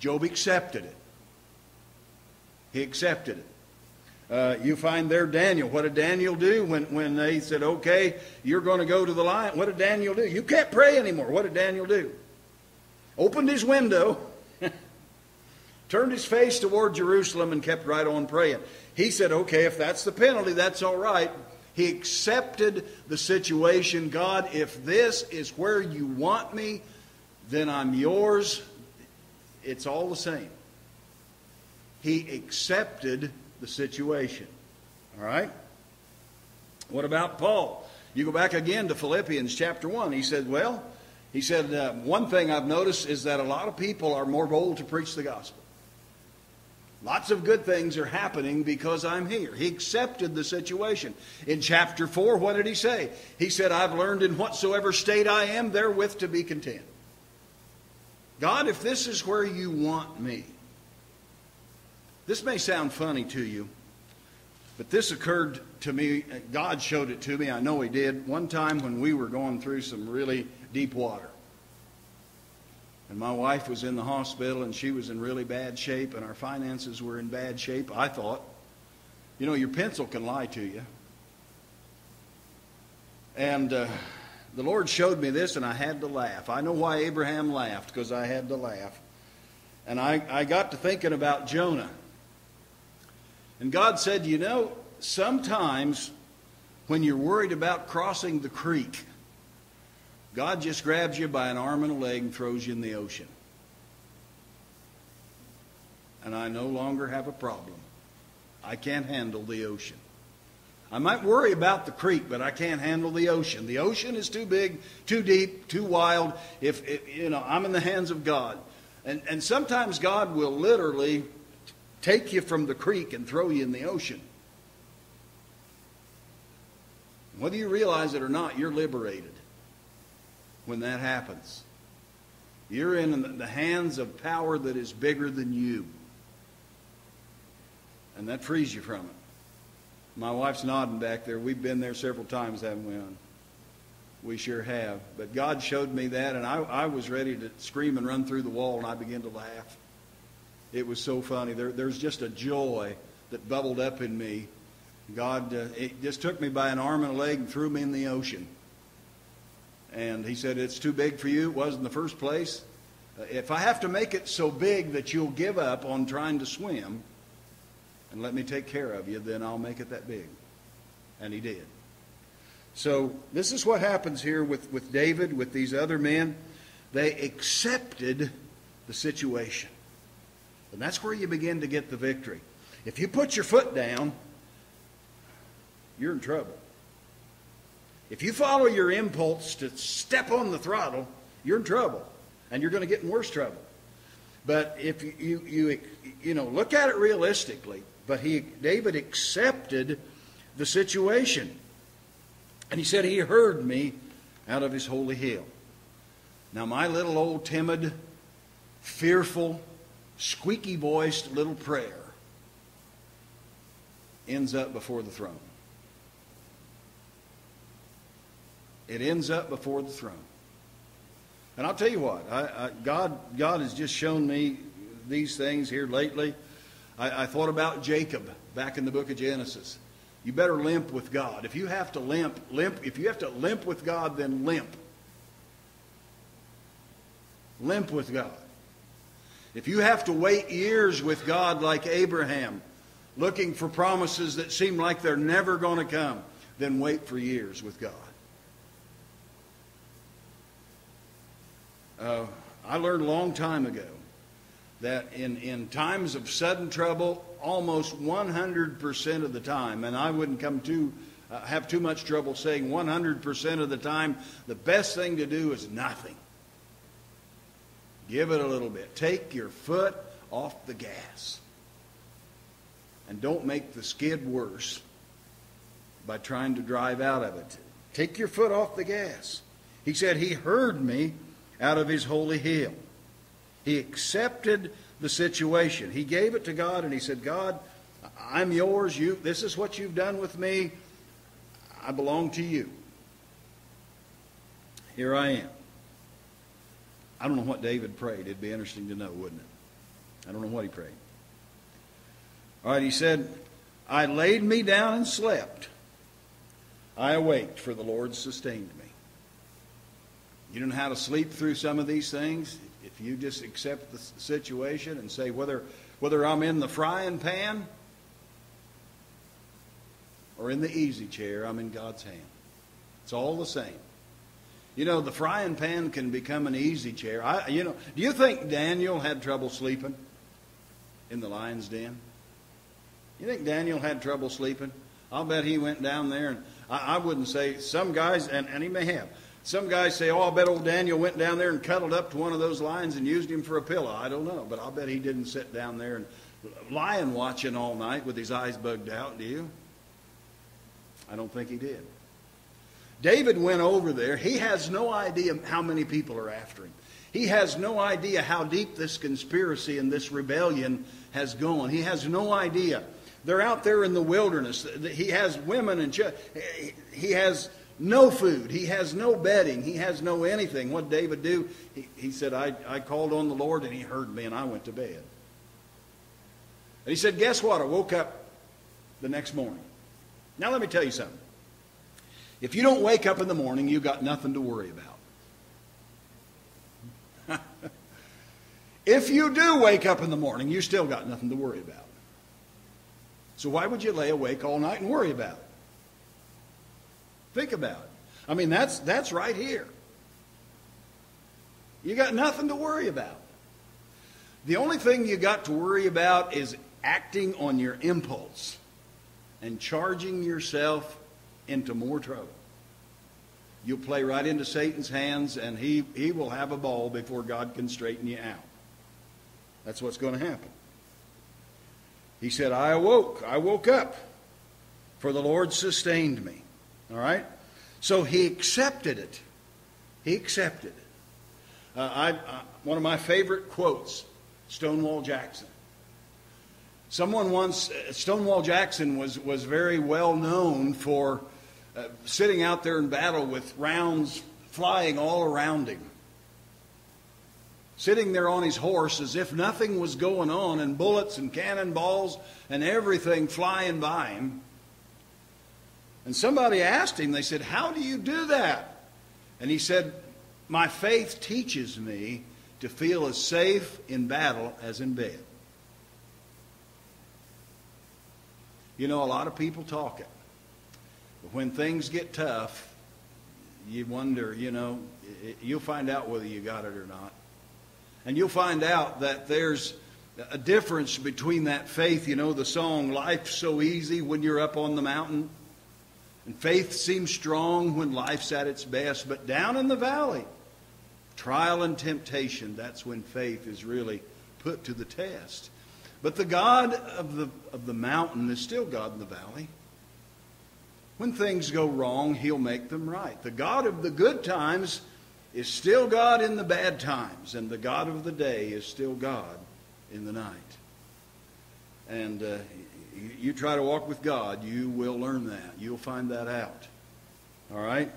Job accepted it. He accepted it. You find there Daniel. What did Daniel do when they said, okay, you're going to go to the lion? What did Daniel do? You can't pray anymore. What did Daniel do? Opened his window, turned his face toward Jerusalem, and kept right on praying. He said, okay, if that's the penalty, that's all right. He accepted the situation. God, if this is where you want me, then I'm yours. It's all the same. He accepted the situation. All right? What about Paul? You go back again to Philippians chapter 1. He said, one thing I've noticed is that a lot of people are more bold to preach the gospel. Lots of good things are happening because I'm here. He accepted the situation. In chapter 4, what did he say? He said, I've learned in whatsoever state I am, therewith to be content. God, if this is where you want me. This may sound funny to you, but this occurred to me. God showed it to me. I know He did. One time when we were going through some really deep water. And my wife was in the hospital, and she was in really bad shape, and our finances were in bad shape. I thought, you know, your pencil can lie to you. And the Lord showed me this, and I had to laugh. I know why Abraham laughed, because I had to laugh. And I got to thinking about Jonah. And God said, you know, sometimes when you're worried about crossing the creek, God just grabs you by an arm and a leg and throws you in the ocean. And I no longer have a problem. I can't handle the ocean. I might worry about the creek, but I can't handle the ocean. The ocean is too big, too deep, too wild. If I'm in the hands of God. And sometimes God will literally take you from the creek and throw you in the ocean. Whether you realize it or not, you're liberated when that happens. You're in the hands of power that is bigger than you. And that frees you from it. My wife's nodding back there. We've been there several times, haven't we, hon? We sure have. But God showed me that, and I was ready to scream and run through the wall, and I began to laugh. It was so funny. There's just a joy that bubbled up in me. God, it just took me by an arm and a leg and threw me in the ocean. And He said, it's too big for you. It was in the first place. If I have to make it so big that you'll give up on trying to swim and let me take care of you, then I'll make it that big. And He did. So this is what happens here with David, with these other men. They accepted the situation. And that's where you begin to get the victory. If you put your foot down, you're in trouble. If you follow your impulse to step on the throttle, you're in trouble. And you're going to get in worse trouble. But if you look at it realistically, but David accepted the situation. And he said, He heard me out of His holy hill. Now my little old timid, fearful, squeaky-voiced little prayer ends up before the throne. It ends up before the throne. And I'll tell you what, God has just shown me these things here lately. I thought about Jacob back in the book of Genesis. You better limp with God. If you have to limp. If you have to limp with God, then limp. Limp with God. If you have to wait years with God like Abraham, looking for promises that seem like they're never going to come, then wait for years with God. I learned a long time ago that in times of sudden trouble, almost 100% of the time, and I wouldn't have too much trouble saying 100% of the time, the best thing to do is nothing. Give it a little bit. Take your foot off the gas. And don't make the skid worse by trying to drive out of it. Take your foot off the gas. He said, He heard me out of His holy hill. He accepted the situation. He gave it to God, and he said, God, I'm yours. This is what you've done with me. I belong to you. Here I am. I don't know what David prayed. It'd be interesting to know, wouldn't it? I don't know what he prayed. All right, he said, I laid me down and slept. I awaked, for the Lord sustained me. You don't know how to sleep through some of these things? If you just accept the situation and say, whether I'm in the frying pan or in the easy chair, I'm in God's hand. It's all the same. You know, the frying pan can become an easy chair. Do you think Daniel had trouble sleeping in the lion's den? You think Daniel had trouble sleeping? I'll bet he went down there, and I wouldn't say, some guys, and he may have, some guys say, oh, I'll bet old Daniel went down there and cuddled up to one of those lions and used him for a pillow. I don't know, but I'll bet he didn't sit down there and lion watching all night with his eyes bugged out, do you? I don't think he did. David went over there. He has no idea how many people are after him. He has no idea how deep this conspiracy and this rebellion has gone. He has no idea. They're out there in the wilderness. He has women and he has no food. He has no bedding. He has no anything. What did David do? He said, I called on the Lord and he heard me and I went to bed. And he said, guess what? I woke up the next morning. Now let me tell you something. If you don't wake up in the morning, you've got nothing to worry about. If you do wake up in the morning, you still got nothing to worry about. So why would you lay awake all night and worry about it? Think about it. I mean, that's right here. You got nothing to worry about. The only thing you got to worry about is acting on your impulse and charging yourself into more trouble. You'll play right into Satan's hands, and he will have a ball before God can straighten you out. That's what's going to happen. He said, I woke up, for the Lord sustained me. All right? So he accepted it. He accepted it. One of my favorite quotes, Stonewall Jackson. Stonewall Jackson was very well known for sitting out there in battle with rounds flying all around him. Sitting there on his horse as if nothing was going on, and bullets and cannonballs and everything flying by him. And somebody asked him, they said, how do you do that? And he said, my faith teaches me to feel as safe in battle as in bed. You know, a lot of people talk it. But when things get tough, you wonder, you'll find out whether you got it or not. And you'll find out that there's a difference between that faith. You know the song, life's so easy when you're up on the mountain. And faith seems strong when life's at its best. But down in the valley, trial and temptation, that's when faith is really put to the test. But the God of the mountain is still God in the valley. When things go wrong, He'll make them right. The God of the good times is still God in the bad times. And the God of the day is still God in the night. And you try to walk with God, you will learn that. You'll find that out. All right?